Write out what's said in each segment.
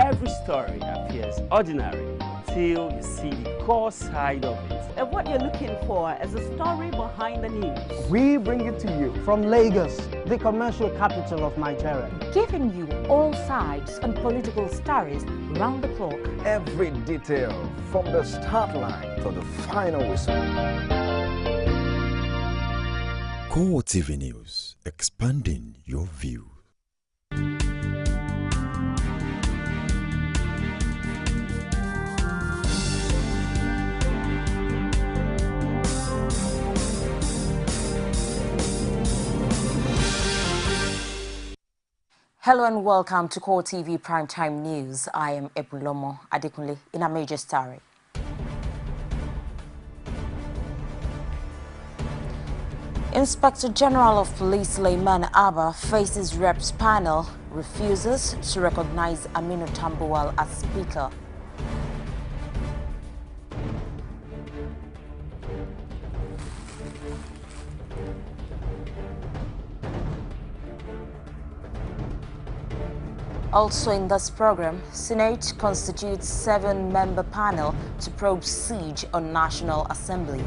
Every story appears ordinary till you see the core side of it. And what you're looking for is a story behind the news. We bring it to you from Lagos, the commercial capital of Nigeria. Giving you all sides and political stories round the clock. Every detail from the start line to the final whistle. CoreTV News, expanding your view. Hello and welcome to CoreTV Primetime News. I am Ebulomo Adekunle in a major story. Inspector General of Police Suleiman Abba faces reps panel, refuses to recognize Aminu Tambuwal as Speaker. Also in this program, Senate constitutes 7-member panel to probe siege on National Assembly.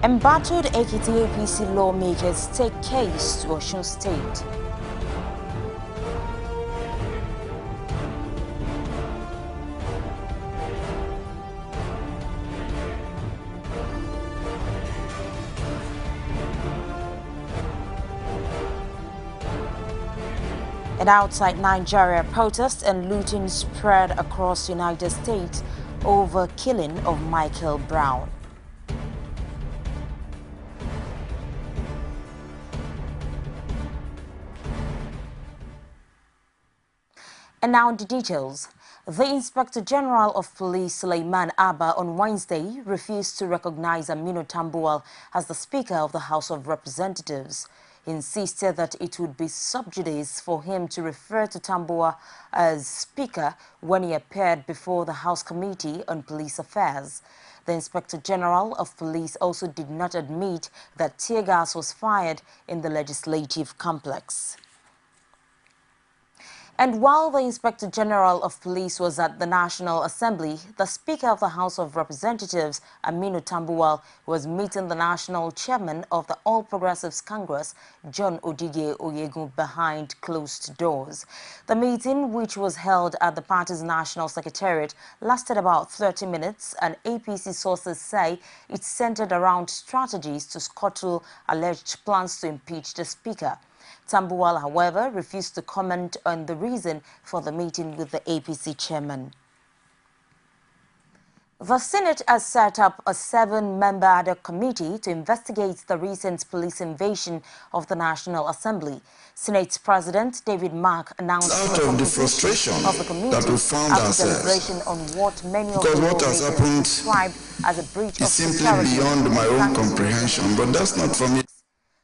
Embattled Ekiti APC lawmakers take case to Osun State. And outside Nigeria, protests and looting spread across the United States over killing of Michael Brown. And now the details. The Inspector General of Police Suleiman Abba on Wednesday refused to recognize Aminu Tambuwal as the Speaker of the House of Representatives. He insisted that it would be sub judice for him to refer to Tambuwal as Speaker when he appeared before the House Committee on Police Affairs. The Inspector General of Police also did not admit that tear gas was fired in the legislative complex. And while the Inspector General of Police was at the National Assembly, the Speaker of the House of Representatives, Aminu Tambuwal, was meeting the National Chairman of the All Progressives Congress, John Odige Oyegun, behind closed doors. The meeting, which was held at the party's National Secretariat, lasted about 30 minutes, and APC sources say it centered around strategies to scuttle alleged plans to impeach the Speaker. Tambuwal, however, refused to comment on the reason for the meeting with the APC chairman. The Senate has set up a 7-member ad hoc committee to investigate the recent police invasion of the National Assembly. Senate President David Mark announced the frustration of the committee that we found after ourselves, deliberation on what many of the what has happened described as a breach of simply security beyond my own comprehension, but that's not for me.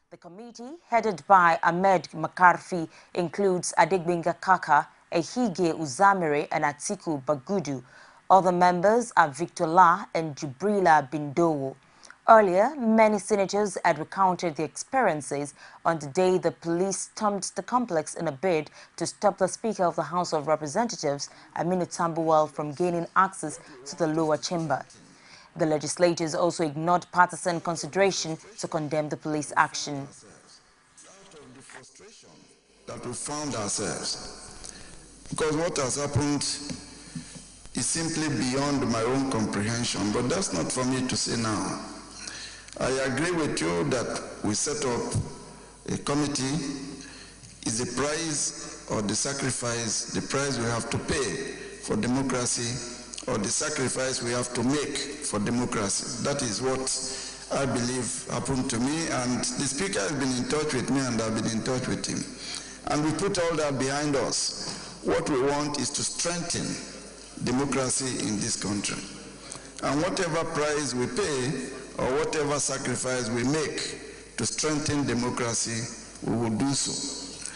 The committee, headed by Ahmed McCarthy, includes Adegbenga Kaka, Ehige Uzamere, and Atiku Bagudu. Other members are Victor La and Jubrila Bindowo. Earlier, many senators had recounted their experiences on the day the police stormed the complex in a bid to stop the Speaker of the House of Representatives, Aminu Tambuwal, from gaining access to the lower chamber. The legislators also ignored partisan consideration to condemn the police action. The frustration that we found ourselves, because what has happened is simply beyond my own comprehension, but that's not for me to say now. I agree with you that we set up a committee. Is the price or the sacrifice, the price we have to pay for democracy, or the sacrifice we have to make for democracy? That is what I believe happened to me, and the Speaker has been in touch with me and I've been in touch with him. And we put all that behind us. What we want is to strengthen democracy in this country. And whatever price we pay or whatever sacrifice we make to strengthen democracy, we will do so.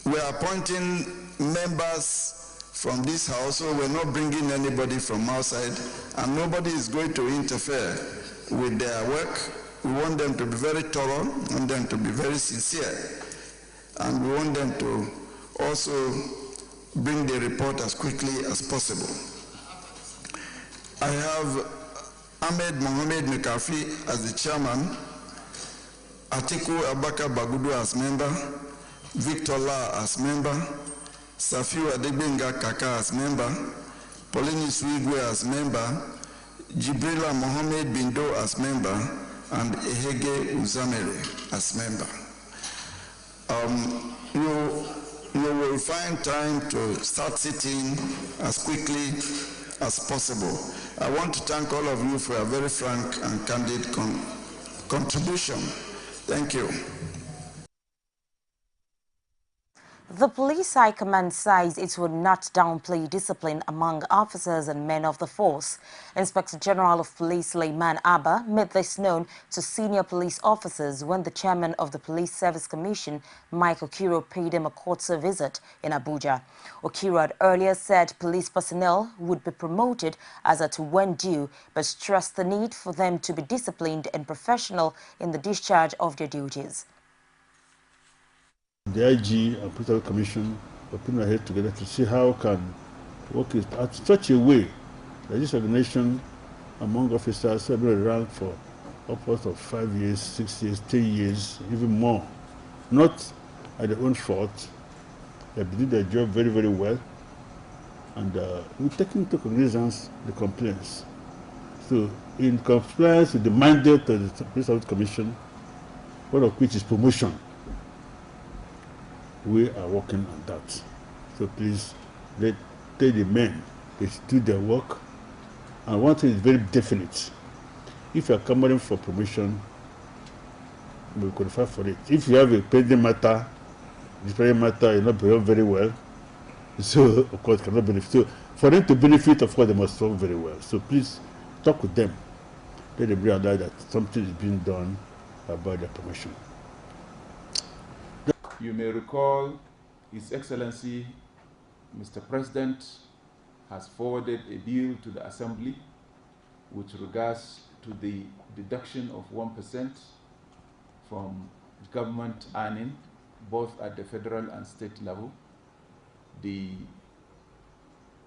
We are appointing members from this house, so we're not bringing anybody from outside, and nobody is going to interfere with their work. We want them to be very thorough, we want them to be very sincere, and we want them to also bring the report as quickly as possible. I have Ahmed Mohamed Mekafi as the chairman, Atiku Abaka Bagudu as member, Victor La as member, Safiu Adegbenga Kaka as member, Pauline Suigwe as member, Jibrila Mohamed Bindo as member, and Ehege Uzamere as member. You will find time to start sitting as quickly as possible. I want to thank all of you for a very frank and candid contribution. Thank you. The Police High Command says it will not downplay discipline among officers and men of the force. Inspector General of Police Layman Abba made this known to senior police officers when the chairman of the Police Service Commission, Mike Okiro, paid him a courtesy visit in Abuja. Okiro had earlier said police personnel would be promoted as at when due, but stressed the need for them to be disciplined and professional in the discharge of their duties. The IG and Police Service Commission are putting their heads together to see how can work it at such a way that this organization among officers have been around for upwards of 5 years, 6 years, 10 years, even more. Not at their own fault. They did their job very, very well. And we take into cognizance the complaints. So in compliance with the mandate of the Police Service Commission, one of which is promotion, we are working on that. So please, tell the men they should do their work. And one thing is very definite. If you are coming for promotion, we will qualify for it. If you have a pending matter, this pending matter is not performed very well, so of course cannot benefit. So for them to benefit, of course, they must perform very well. So please talk with them. Let them realize that something is being done about their promotion. You may recall His Excellency, Mr. President, has forwarded a bill to the Assembly with regards to the deduction of 1% from government earning, both at the federal and state level.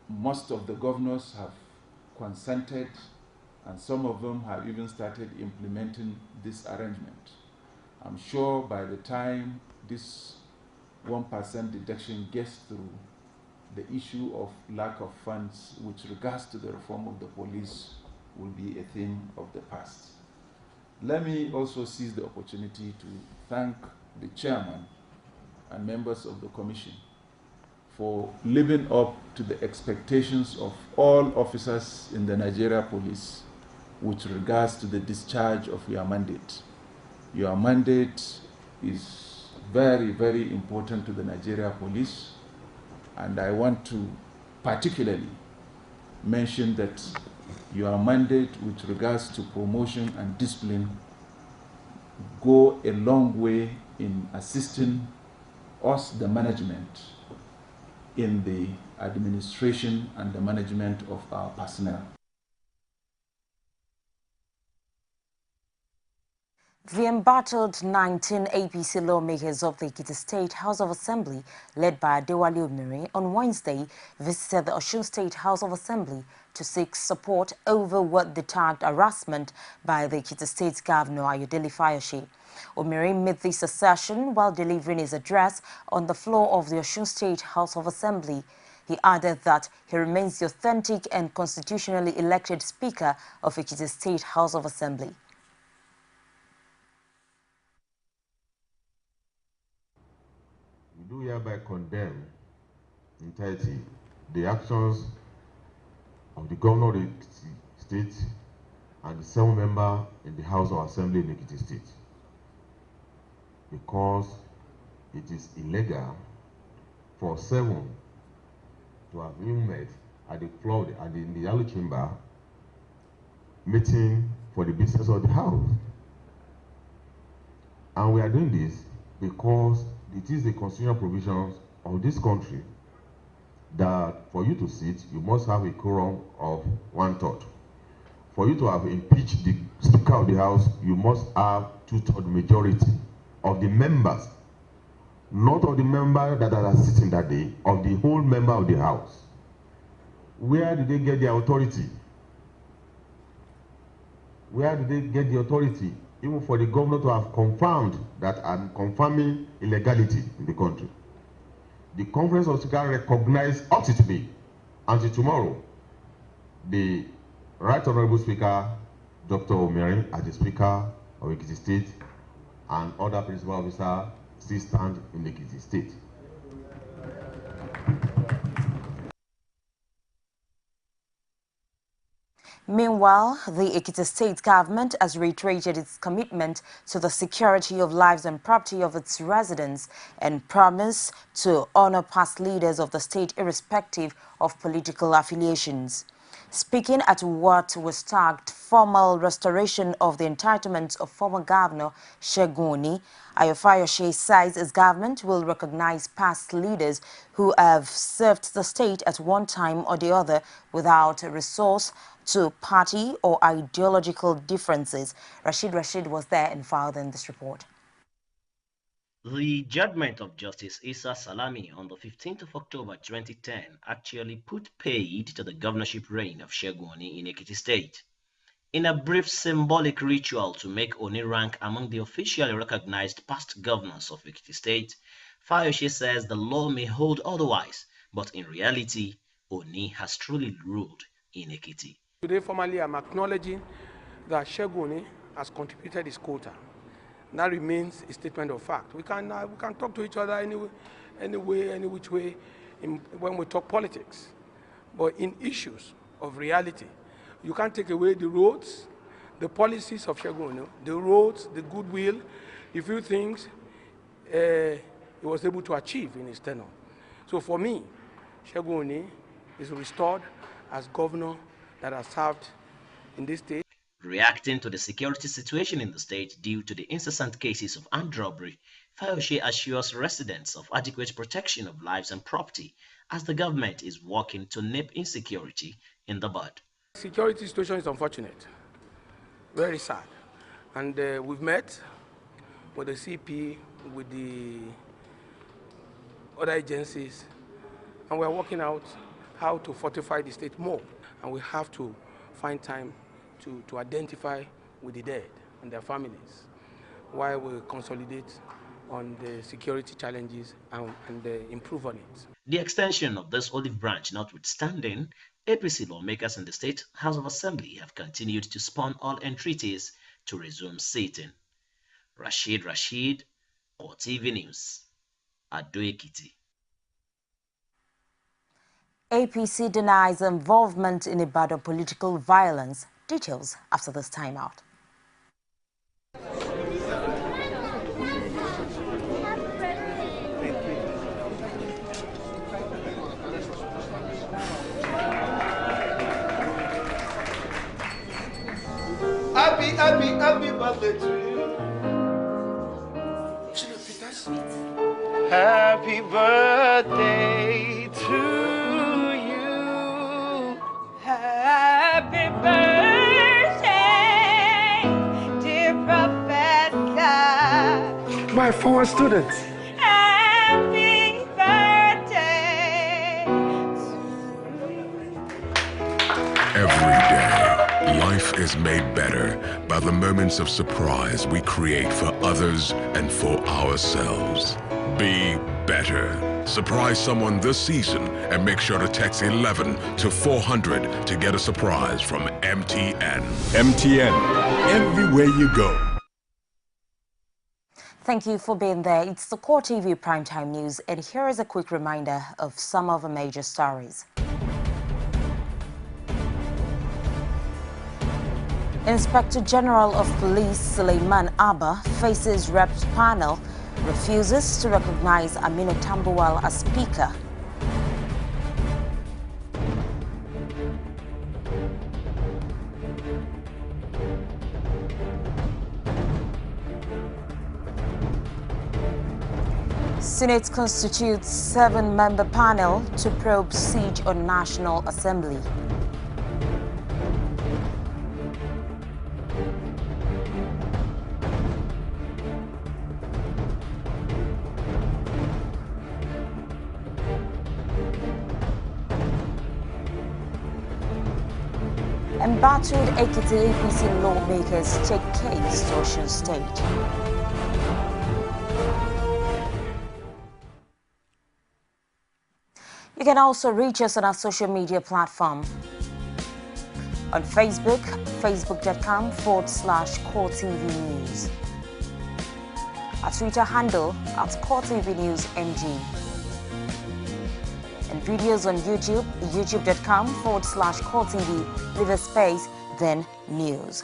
Most of the governors have consented, and some of them have even started implementing this arrangement. I'm sure by the time this 1% deduction gets through, the issue of lack of funds with regards to the reform of the police will be a thing of the past. Let me also seize the opportunity to thank the chairman and members of the commission for living up to the expectations of all officers in the Nigeria Police with regards to the discharge of your mandate. Your mandate is very, very important to the Nigeria Police, and I want to particularly mention that your mandate with regards to promotion and discipline go a long way in assisting us, the management, in the administration and the management of our personnel. The embattled 19 APC lawmakers of the Ekiti State House of Assembly, led by Adewale Omiri, on Wednesday visited the Osun State House of Assembly to seek support over what they tagged harassment by the Ekiti State Governor Ayodele Fayose. Omiri made this assertion while delivering his address on the floor of the Osun State House of Assembly. He added that he remains the authentic and constitutionally elected Speaker of Ekiti State House of Assembly. We do hereby condemn entirety the actions of the governor of the state and the 7 members in the House of Assembly in Ekiti State, because it is illegal for 7 to have been met at the floor in the Yellow Chamber meeting for the business of the House. And we are doing this because it is the constitutional provisions of this country that that for you to sit, you must have a quorum of 1/3. For you to have impeached the Speaker of the House, you must have 2/3 majority of the members, not of the members that are sitting that day, of the whole member of the House. Where did they get the authority? Where did they get the authority, even for the governor to have confirmed that I'm confirming illegality in the country? The Conference of Speakers recognized up to today, until tomorrow, the Right Honorable Speaker, Dr. Omeri, as the Speaker of Ekiti State, and other principal officers still stand in Ekiti State. Meanwhile, the Ekiti State government has reiterated its commitment to the security of lives and property of its residents and promised to honor past leaders of the state irrespective of political affiliations. Speaking at what was tagged formal restoration of the entitlements of former Governor Shegun, Ayofayose says his government will recognize past leaders who have served the state at one time or the other without resource to party or ideological differences. Rashid was there and filed in this report. The judgment of Justice Issa Salami on the 15th of October 2010 actually put paid to the governorship reign of Shegun in Ekiti State. In a brief symbolic ritual to make Oni rank among the officially recognized past governors of Ekiti State, Fayose says the law may hold otherwise, but in reality, Oni has truly ruled in Ekiti. Today, formally, I'm acknowledging that Shegun has contributed his quota. That remains a statement of fact. We can talk to each other any which way when we talk politics. But in issues of reality, you can't take away the roads, the policies of Shegun, the roads, the goodwill, the few things he was able to achieve in his tenure. So for me, Shegun is restored as governor that has served in this state. Reacting to the security situation in the state due to the incessant cases of armed robbery, Fayose assures residents of adequate protection of lives and property as the government is working to nip insecurity in the bud. Security situation is unfortunate, very sad. And we've met with the CP, with the other agencies, and we're working out how to fortify the state more. And we have to find time to identify with the dead and their families while we consolidate on the security challenges and improve on it. The extension of this olive branch notwithstanding, APC lawmakers in the State House of Assembly have continued to spawn all entreaties to resume sitting. Rashid, CoreTV News, Ado Ekiti. APC denies involvement in Ibadan political violence. Details after this timeout. Happy birthday to you. Happy birthday to you. Happy birthday, dear Professor. My former students. Happy birthday. Every day, life is made better by the moments of surprise we create for others and for ourselves. Be better. Surprise someone this season and make sure to text 11 to 400 to get a surprise from MTN. MTN, everywhere you go. Thank you for being there. It's the CoreTV Primetime News, and here is a quick reminder of some of the major stories. Inspector General of Police Suleiman Abba faces Reps panel, refuses to recognize Aminu Tambuwal as Speaker. Senate constitutes 7-member panel to probe siege on National Assembly. Embattled Ekiti APC lawmakers take case to Osun State. You can also reach us on our social media platform. On Facebook, facebook.com/CoreTV News. Our Twitter handle @CoreTV News NG. And videos on YouTube, youtube.com/CoreTV, leave a space, then news.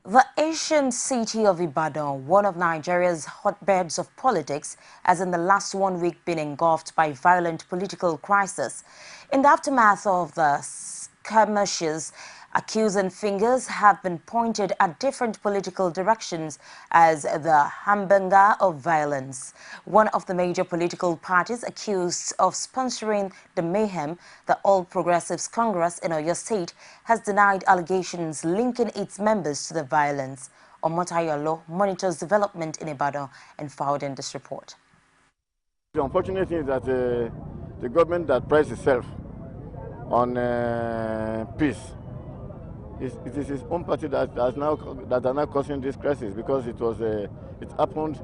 The ancient city of Ibadan, one of Nigeria's hotbeds of politics, has in the last 1 week been engulfed by violent political crisis. In the aftermath of the skirmishes, accusing fingers have been pointed at different political directions as the harbinger of violence. One of the major political parties accused of sponsoring the mayhem, the All Progressives Congress in Oyo State, has denied allegations linking its members to the violence. Omotayolo monitors development in Ibadan and filed in this report. The unfortunate thing is that the government that prides itself on peace, it is his own party that are now causing this crisis, because it happened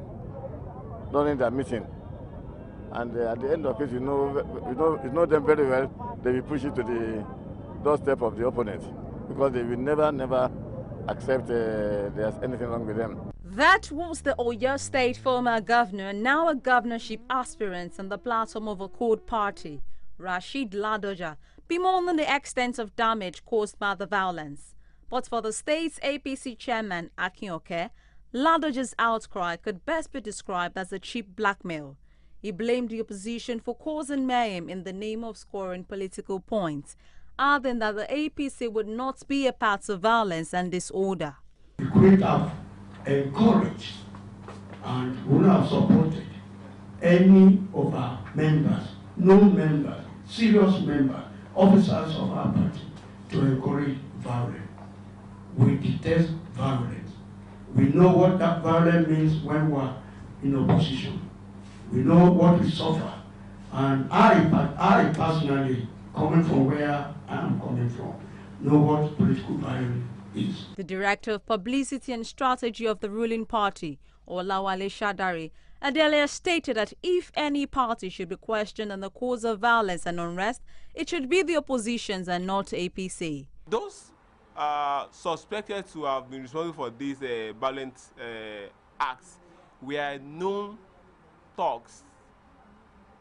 during their meeting, and at the end of it, you know them very well. They will push it to the doorstep of the opponent, because they will never accept there's anything wrong with them. That was the Oyo State former governor, now a governorship aspirant on the platform of a court party, Rashid Ladoja, bemoaning the extent of damage caused by the violence. But for the state's APC chairman, Akinyoke, Ladoja's outcry could best be described as a cheap blackmail. He blamed the opposition for causing mayhem in the name of scoring political points, adding that the APC would not be a part of violence and disorder. We could have encouraged and would have supported any of our members, non-members, serious members, officers of our party, to encourage violence. We detest violence. We know what that violence means when we're in opposition. We know what we suffer. And I personally, coming from where I am coming from, know what political violence is. The Director of Publicity and Strategy of the ruling party, Olawale Shadari, had earlier stated that if any party should be questioned on the cause of violence and unrest, it should be the opposition's and not APC. Those suspected to have been responsible for these violent acts were known thugs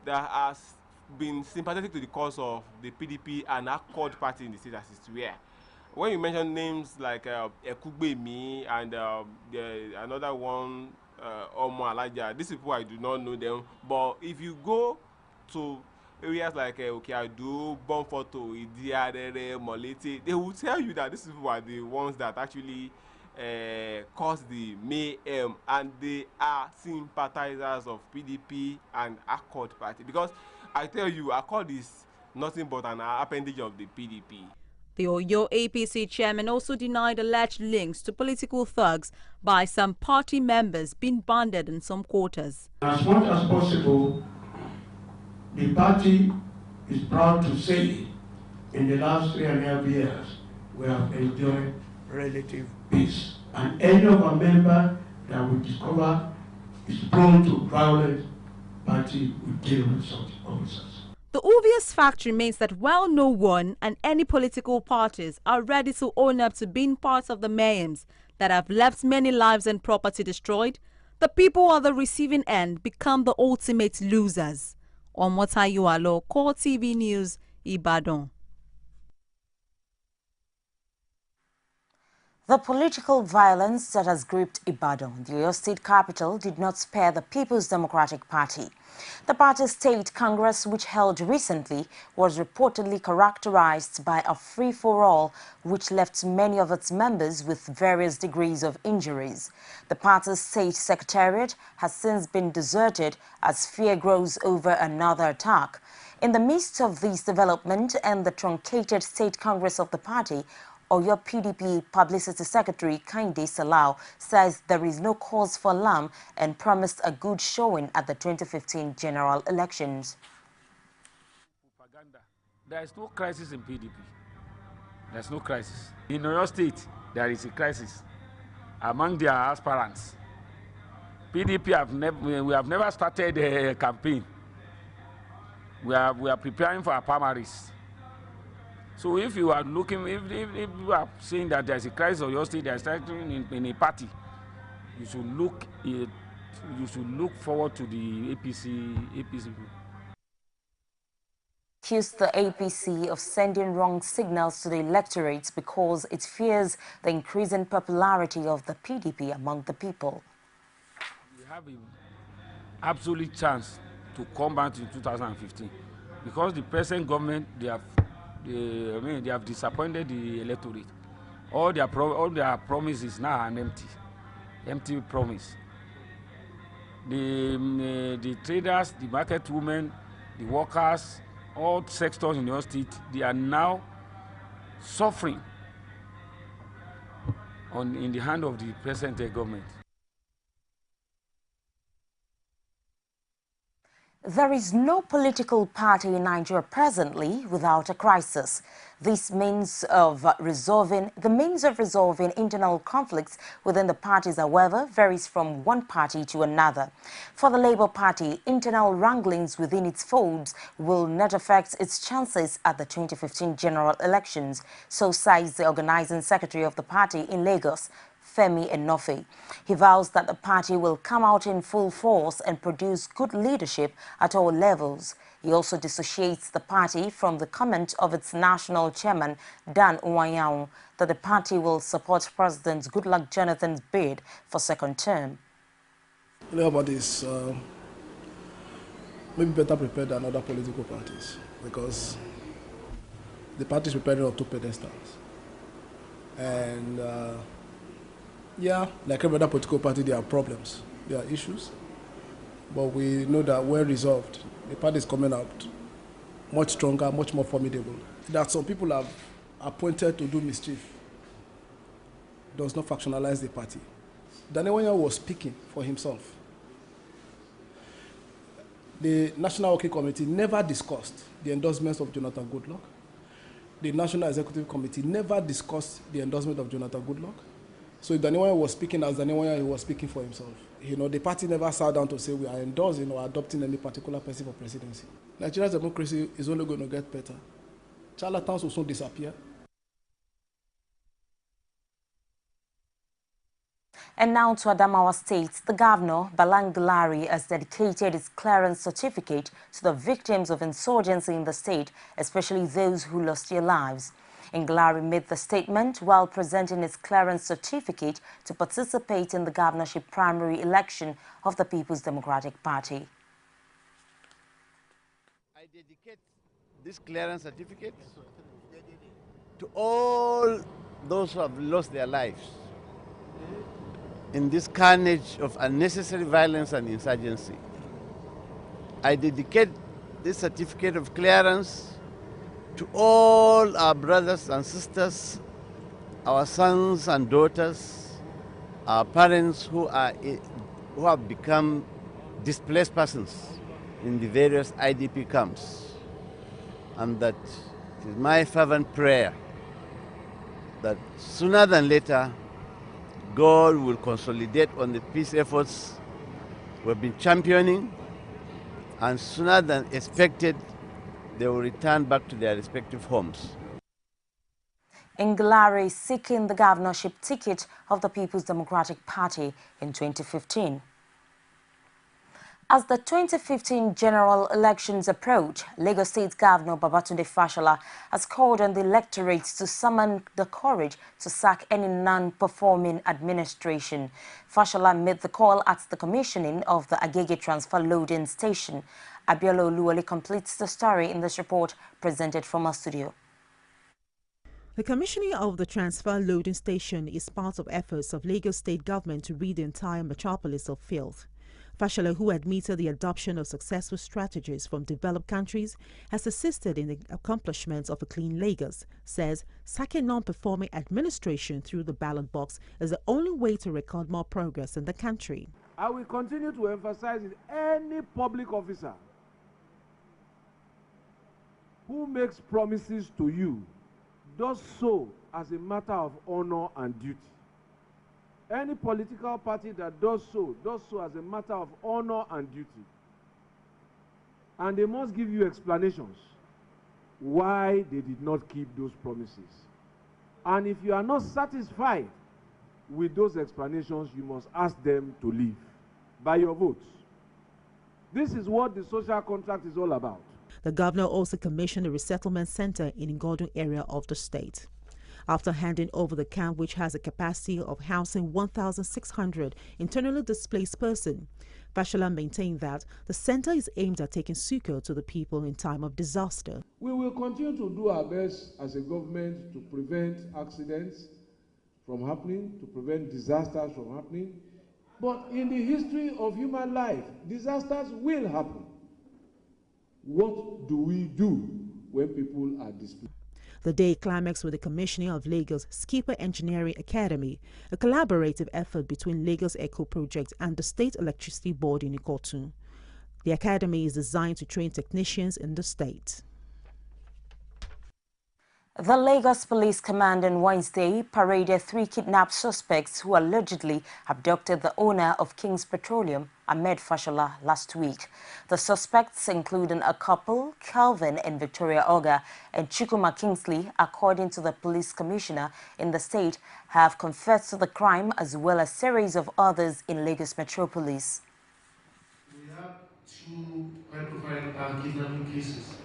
that has been sympathetic to the cause of the PDP and Accord party in the state as it were. When you mention names like Ekugbemi and another one, Omo Alaja, these people I do not know them, but if you go to areas like Okeado, Bonfoto, Idiarere, Molete, they will tell you that these people are the ones that actually caused the mayhem, and they are sympathizers of PDP and Accord party, because I tell you, Accord is nothing but an appendage of the PDP. The Oyo APC chairman also denied alleged links to political thugs by some party members being banded in some quarters. As much as possible, the party is proud to say in the last 3.5 years, we have enjoyed relative peace. And any of our members that we discover is prone to violence, party will deal with such officers. The obvious fact remains that while no one and any political parties are ready to own up to being part of the mayhems that have left many lives and property destroyed, the people at the receiving end become the ultimate losers. Omotayolo, CoreTV News, Ibadan. The political violence that has gripped Ibadan, the Oyo State capital, did not spare the People's Democratic Party. The party's state congress, which held recently, was reportedly characterized by a free-for-all, which left many of its members with various degrees of injuries. The party's state secretariat has since been deserted as fear grows over another attack. In the midst of this development and the truncated state congress of the party, Oyo PDP Publicity Secretary Kainde Salau says there is no cause for alarm and promised a good showing at the 2015 general elections. Propaganda. There is no crisis in PDP. There's no crisis. In Oyo State, there is a crisis among their aspirants. PDP we have never started a campaign. We are preparing for our primaries. So if you are looking, if you are saying that there is a crisis of your state, there is starting in a party, you should look forward to the APC. Accused the APC of sending wrong signals to the electorate because it fears the increasing popularity of the PDP among the people. We have an absolute chance to come back in 2015 because the present government, they have disappointed the electorate. All their promises now are an empty promise. The traders, the market women, the workers, all sectors in your state, they are now suffering in the hand of the present government. There is no political party in Nigeria presently without a crisis. The means of resolving internal conflicts within the parties, however, varies from one party to another. For the Labour Party, internal wranglings within its folds will not affect its chances at the 2015 general elections, so says the organizing secretary of the party in Lagos, Femi Enofe. He vows that the party will come out in full force and produce good leadership at all levels. He also dissociates the party from the comment of its national chairman, Dan Uwanyao, that the party will support President Goodluck Jonathan's bid for second term. Labour is maybe better prepared than other political parties because the party is preparing on two pedestals. And yeah, like every other political party, there are problems, there are issues, but we know that we're resolved. The party is coming out much stronger, much more formidable. That some people have appointed to do mischief does not factionalize the party. Daniel Wanya was speaking for himself. The National Working Committee never discussed the endorsements of Jonathan Goodluck. The National Executive Committee never discussed the endorsement of Jonathan Goodluck. So if Daniel was speaking as Daniel, he was speaking for himself. You know, the party never sat down to say we are endorsing or adopting any particular person for presidency. Nigeria's democracy is only going to get better. Charlatans will soon disappear. And now to Adamawa State, the governor, Balangalari, has dedicated his clearance certificate to the victims of insurgency in the state, especially those who lost their lives. Ngalari made the statement while presenting his clearance certificate to participate in the governorship primary election of the People's Democratic Party. I dedicate this clearance certificate to all those who have lost their lives in this carnage of unnecessary violence and insurgency. I dedicate this certificate of clearance to all our brothers and sisters, our sons and daughters, our parents who have become displaced persons in the various IDP camps. And that it is my fervent prayer that sooner than later, God will consolidate on the peace efforts we've been championing, and sooner than expected, they will return back to their respective homes. Ngalari seeking the governorship ticket of the People's Democratic Party in 2015. As the 2015 general elections approach, Lagos State Governor Babatunde Fashola has called on the electorate to summon the courage to sack any non-performing administration. Fashola made the call at the commissioning of the Agege Transfer Loading Station. Abiola Oluwole completes the story in this report presented from our studio. The commissioning of the transfer loading station is part of efforts of Lagos State government to rid the entire metropolis of filth. Fashola, who admitted the adoption of successful strategies from developed countries, has assisted in the accomplishment of a clean Lagos, says sacking non-performing administration through the ballot box is the only way to record more progress in the country. I will continue to emphasize that any public officer who makes promises to you does so as a matter of honor and duty. Any political party that does so as a matter of honor and duty. And they must give you explanations why they did not keep those promises. And if you are not satisfied with those explanations, you must ask them to leave by your votes. This is what the social contract is all about. The governor also commissioned a resettlement center in Ngodo area of the state. After handing over the camp, which has a capacity of housing 1,600 internally displaced persons, Fashola maintained that the center is aimed at taking succor to the people in time of disaster. We will continue to do our best as a government to prevent accidents from happening, to prevent disasters from happening. But in the history of human life, disasters will happen. What do we do when people are displaced? The day climaxed with the commissioning of Lagos Skipper Engineering Academy, a collaborative effort between Lagos Eco Project and the State Electricity Board in Ikotun. The academy is designed to train technicians in the state. The Lagos Police Command on Wednesday paraded 3 kidnapped suspects who allegedly abducted the owner of King's Petroleum, Ahmed Fashola, last week. The suspects, including a couple, Calvin and Victoria Oga, and Chukuma Kingsley, according to the police commissioner in the state, have confessed to the crime as well as a series of others in Lagos metropolis. We have 2 high-profile kidnapping cases.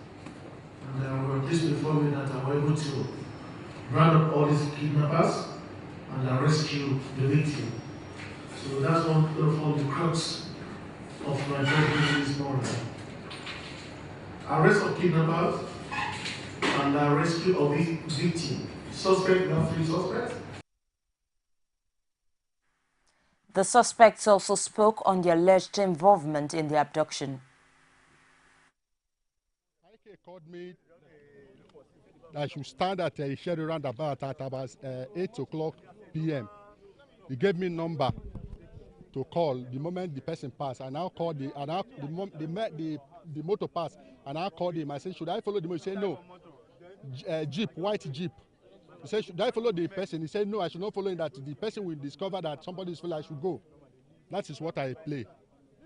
And we are pleased to inform you that we were able to round up all these kidnappers and rescue the victim. So that's one of the crux of my job this morning. Arrest of kidnappers and the rescue of the victim. Suspect, we have 3 suspects. The suspects also spoke on their alleged involvement in the abduction. Called me that I should stand at a scheduled roundabout at about 8 o'clock p.m. He gave me a number to call the moment the person passed. I now called the motor passed, and I called him. I said, should I follow the motor? He said, no. Jeep, white Jeep. He said, should I follow the person? He said, no, I should not follow him. That the person will discover that somebody is full, I should go. That is what I play.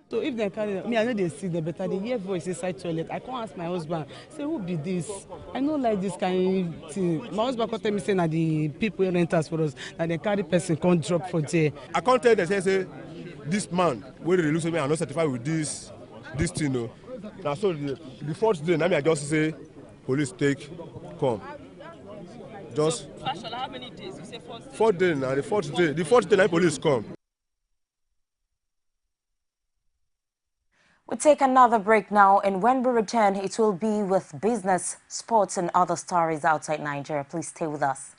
So if they carry me, I know they see them, but they hear voice inside toilet. I can't ask my husband, say, who be this? I don't like this kind of thing. My husband can't tell me saying that the people who rent us for us, that they carry person can't drop for there. I can't tell them, say this man, where they lose me, I'm not certified with this thing. No. Now, so the 4th day, now I just say, police come. Just. How many days? You say 4th day now, the 4th day, now police come. We take another break now, and when we return, it will be with business, sports, and other stories outside Nigeria. Please stay with us.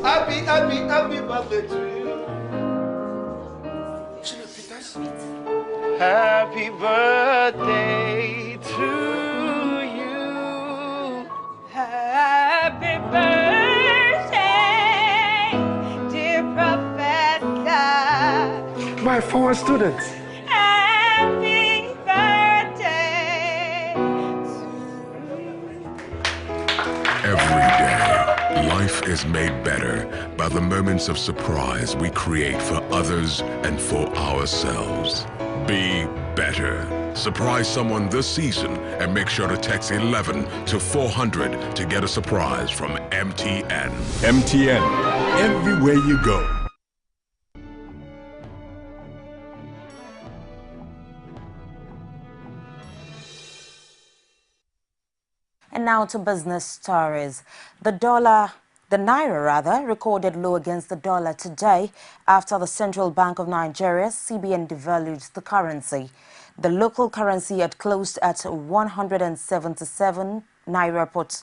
Happy birthday to you. Happy birthday to you. Happy birthday, dear Professor. My former students. Happy birthday. Every day, life is made better by the moments of surprise we create for others and for ourselves. Be better. Surprise someone this season and make sure to text 11 to 400 to get a surprise from MTN. MTN, everywhere you go. And now to business stories. The naira recorded low against the dollar today after the Central Bank of Nigeria, CBN, devalued the currency. The local currency had closed at 177 naira put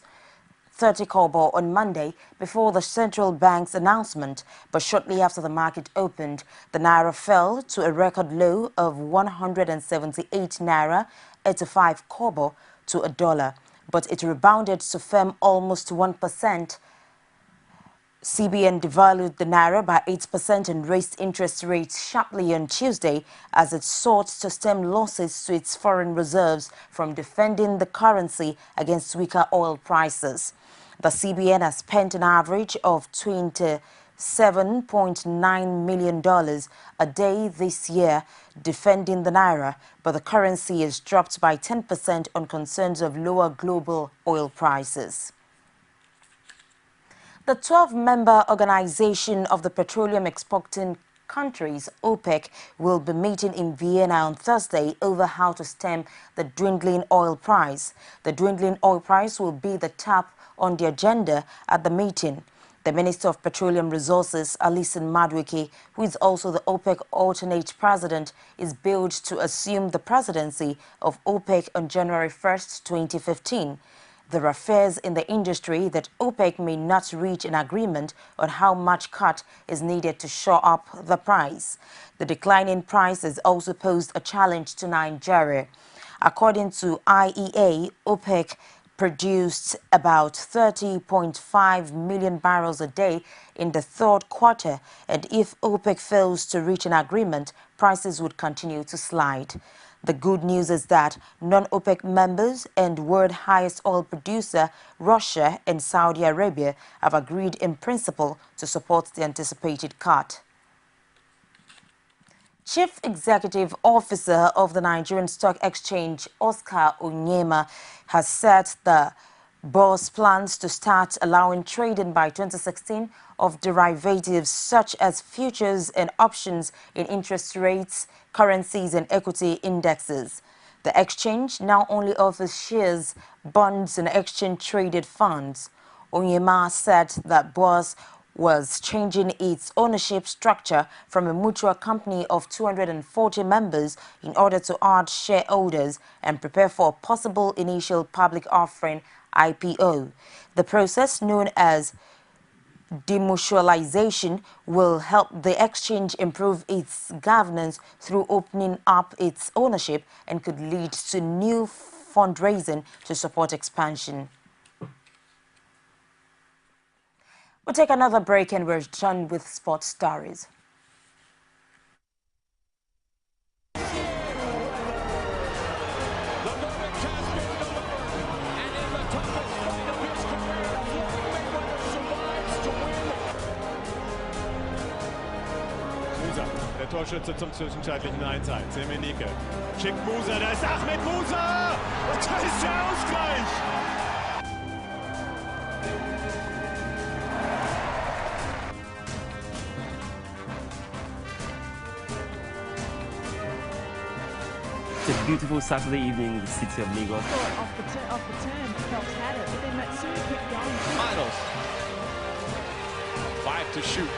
30 kobo on Monday before the central bank's announcement, but shortly after the market opened, the naira fell to a record low of 178 naira 85 kobo to a dollar, but it rebounded to firm almost 1%. CBN devalued the naira by 8% and raised interest rates sharply on Tuesday as it sought to stem losses to its foreign reserves from defending the currency against weaker oil prices. The CBN has spent an average of $27.9 million a day this year defending the naira, but the currency is dropped by 10% on concerns of lower global oil prices. The 12-member Organization of the Petroleum Exporting Countries, OPEC, will be meeting in Vienna on Thursday over how to stem the dwindling oil price. The dwindling oil price will be the top on the agenda at the meeting. The Minister of Petroleum Resources, Alison Madueke, who is also the OPEC alternate president, is billed to assume the presidency of OPEC on January 1st, 2015. There are fears in the industry that OPEC may not reach an agreement on how much cut is needed to shore up the price. The declining price has also posed a challenge to Nigeria. According to IEA, OPEC produced about 30.5 million barrels a day in the third quarter, and if OPEC fails to reach an agreement, prices would continue to slide. The good news is that non-OPEC members and world highest oil producer, Russia and Saudi Arabia, have agreed in principle to support the anticipated cut. Chief Executive Officer of the Nigerian Stock Exchange, Oscar Onyema, has said the boss plans to start allowing trading by 2016 of derivatives such as futures and options in interest rates, currencies and equity indexes. The exchange now only offers shares, bonds and exchange-traded funds. Onyema said that BOS was changing its ownership structure from a mutual company of 240 members in order to add shareholders and prepare for a possible initial public offering IPO. The process, known as demutualization, will help the exchange improve its governance through opening up its ownership and could lead to new fundraising to support expansion. We'll take another break and we're done with sports stories. Der Torschütze zum zwischenzeitlichen 1:1. Semenike schickt Musa, da ist Ahmed Musa! Und da ist der Ausgleich! It's a beautiful Saturday evening in the city of Lagos. Off the turn, Phelps had it, but then Matsui kept going. Finals. 5 to shoot.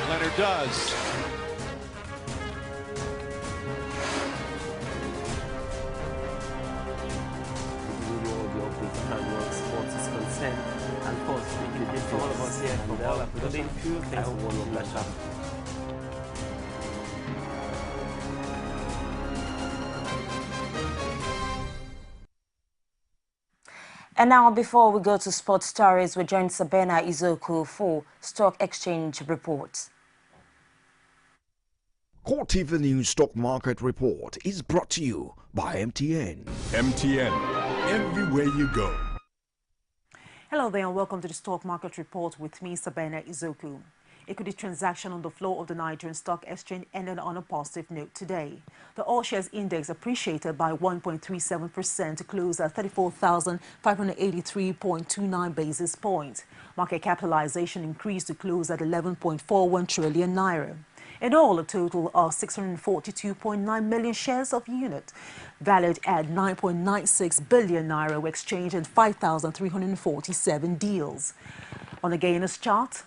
Leonard does. And of course, we did for all of us here from all our production crew. Thanks for one more pleasure. And now, before we go to sports stories, we join Sabena Izoku for Stock Exchange Reports. CoreTV News Stock Market Report is brought to you by MTN. MTN, everywhere you go. Hello there and welcome to the Stock Market Report with me, Sabena Izoku. Equity transaction on the floor of the Nigerian Stock Exchange ended on a positive note today. The all shares index appreciated by 1.37% to close at 34,583.29 basis points. Market capitalization increased to close at 11.41 trillion naira. In all, a total of 642.9 million shares of unit, valued at 9.96 billion naira, were exchanged in 5,347 deals. On the gainers chart,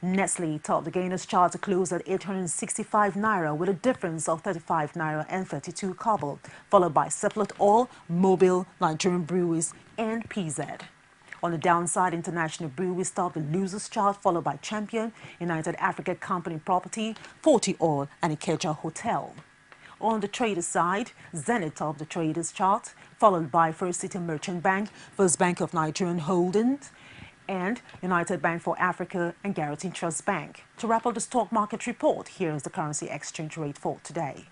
Nestle topped the gainers chart to close at 865 naira with a difference of 35 naira and 32 kobo, followed by Seplat Oil, Mobil, Nigerian Breweries, and PZ. On the downside, International Breweries topped the losers chart, followed by Champion, United Africa Company Property, 40 Oil, and Ikeja Hotel. On the traders side, Zenith topped the traders chart, followed by First City Merchant Bank, First Bank of Nigerian Holdings, and United Bank for Africa and Guaranty Trust Bank. To wrap up the stock market report, here is the currency exchange rate for today.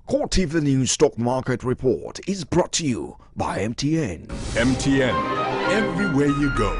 CoreTV News Stock Market Report is brought to you by MTN. MTN, everywhere you go.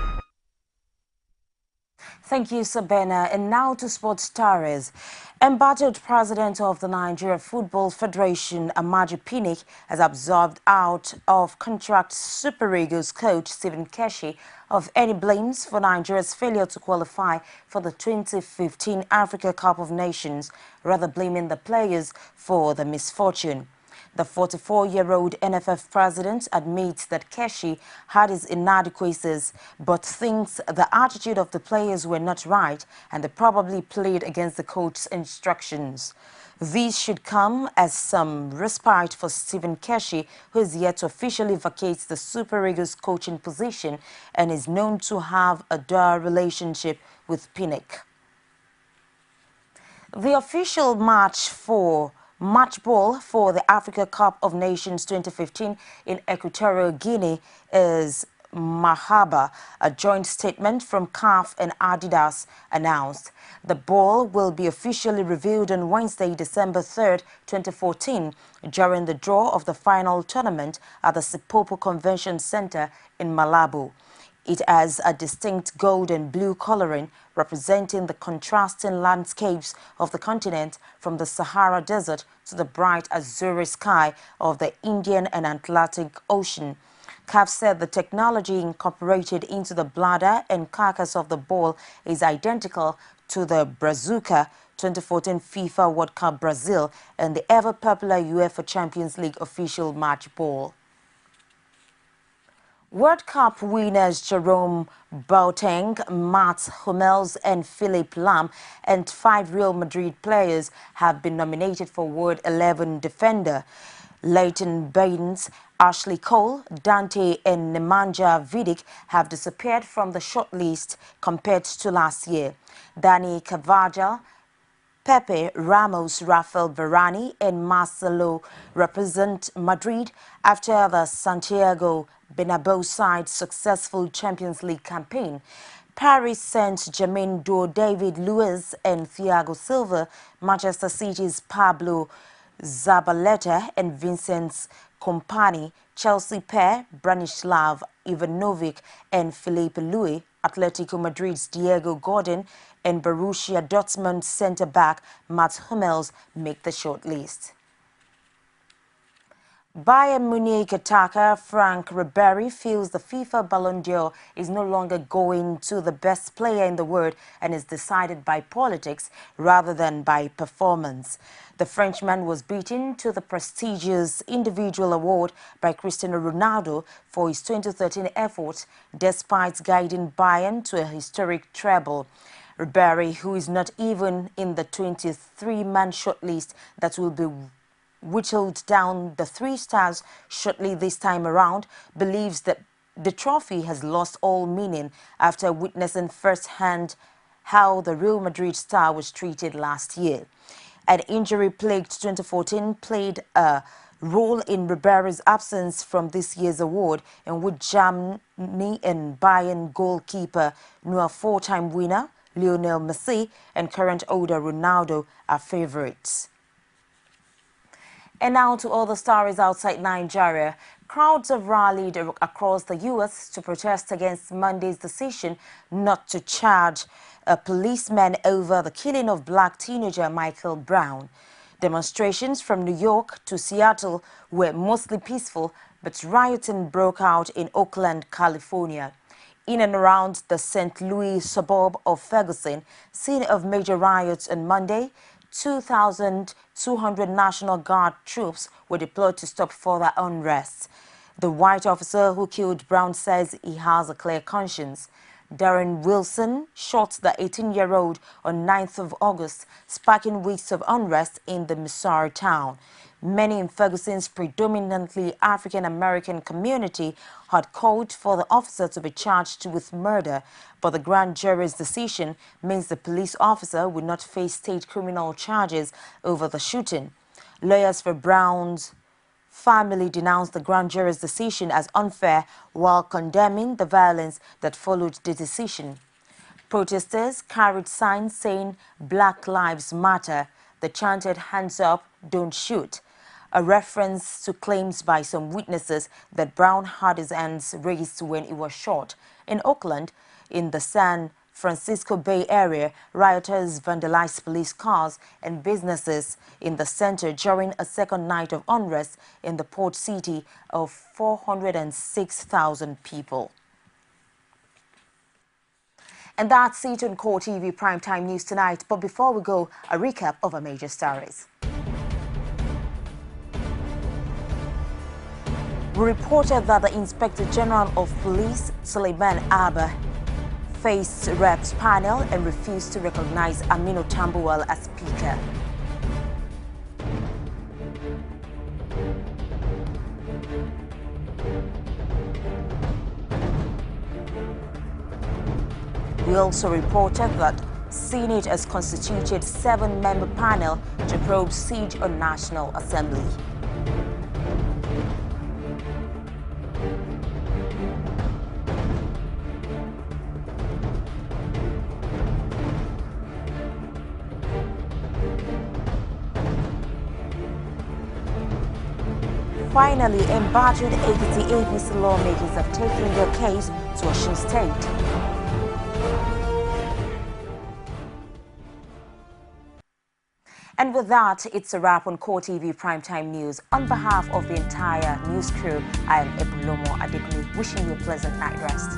Thank you, Sabina. And now to sports stories. Embattled president of the Nigeria Football Federation, Amaju Pinnick, has absolved out of contract Super Eagles coach Stephen Keshi of any blames for Nigeria's failure to qualify for the 2015 Africa Cup of Nations, rather blaming the players for the misfortune. The 44-year-old NFF president admits that Keshi had his inadequacies, but thinks the attitude of the players were not right and they probably played against the coach's instructions. These should come as some respite for Stephen Keshi, who is yet to officially vacate the Super Eagles coaching position and is known to have a dour relationship with Pinnick. The official match ball for the Africa Cup of Nations 2015 in Equatorial Guinea is Mahaba. A joint statement from CAF and Adidas announced. The ball will be officially revealed on Wednesday, December 3rd, 2014, during the draw of the final tournament at the Sipopo Convention Center in Malabo. It has a distinct gold and blue coloring representing the contrasting landscapes of the continent from the Sahara Desert to the bright azure sky of the Indian and Atlantic Ocean. CAF said the technology incorporated into the bladder and carcass of the ball is identical to the Brazuca 2014 FIFA World Cup Brazil and the ever-popular UEFA Champions League official match ball. World Cup winners Jerome Boateng, Mats Hummels and Philipp Lahm and 5 Real Madrid players have been nominated for World 11 Defender. Leighton Baines, Ashley Cole, Dante and Nemanja Vidic have disappeared from the shortlist compared to last year. Dani Carvajal, Pepe, Ramos, Rafael Varane and Marcelo represent Madrid after the Santiago Bernabeu side's successful Champions League campaign. Paris Saint-Germain duo David Luiz and Thiago Silva, Manchester City's Pablo Zabaleta and Vincent Kompany, Chelsea pair Branislav Ivanovic and Filipe Luis, Atletico Madrid's Diego Godin and Borussia Dortmund centre-back Mats Hummels make the shortlist. Bayern Munich attacker Frank Ribery feels the FIFA Ballon d'Or is no longer going to the best player in the world and is decided by politics rather than by performance. The Frenchman was beaten to the prestigious individual award by Cristiano Ronaldo for his 2013 effort, despite guiding Bayern to a historic treble. Ribery, who is not even in the 23-man shortlist that will be whittled down the 3 stars shortly this time around, believes that the trophy has lost all meaning after witnessing firsthand how the Real Madrid star was treated last year. An injury-plagued 2014 played a role in Ribery's absence from this year's award, in which Germany and Bayern goalkeeper, now four-time winner Lionel Messi, and current holder Ronaldo are favorites. And now to other stories outside Nigeria. Crowds have rallied across the U.S. to protest against Monday's decision not to charge a policeman over the killing of black teenager Michael Brown. Demonstrations from New York to Seattle were mostly peaceful, but rioting broke out in Oakland, California. In and around the St. Louis suburb of Ferguson, scene of major riots on Monday, 2,200 National Guard troops were deployed to stop further unrest. The white officer who killed Brown says he has a clear conscience. Darren Wilson shot the 18-year-old on 9th of August, sparking weeks of unrest in the Missouri town. Many in Ferguson's predominantly African-American community had called for the officer to be charged with murder, but the grand jury's decision means the police officer will not face state criminal charges over the shooting. Lawyers for Brown's family denounced the grand jury's decision as unfair while condemning the violence that followed the decision. Protesters carried signs saying "Black Lives Matter." They chanted "Hands up, don't shoot," a reference to claims by some witnesses that Brown had his hands raised when he was shot. In Oakland, in the San Francisco Bay Area, rioters vandalized police cars and businesses in the center during a second night of unrest in the port city of 406,000 people. And that's it on CoreTV Primetime News tonight. But before we go, a recap of our major stories. We reported that the Inspector General of Police, Suleiman Abba, faced Reps panel and refused to recognize Aminu Tambuwal as Speaker. We also reported that Senate has constituted 7-member panel to probe siege on National Assembly. Finally, embattled Ekiti APC lawmakers have taken their case to Osun State. And with that, it's a wrap on CoreTV Primetime News. On behalf of the entire news crew, I am Ebulomo Adekulu, wishing you a pleasant night rest.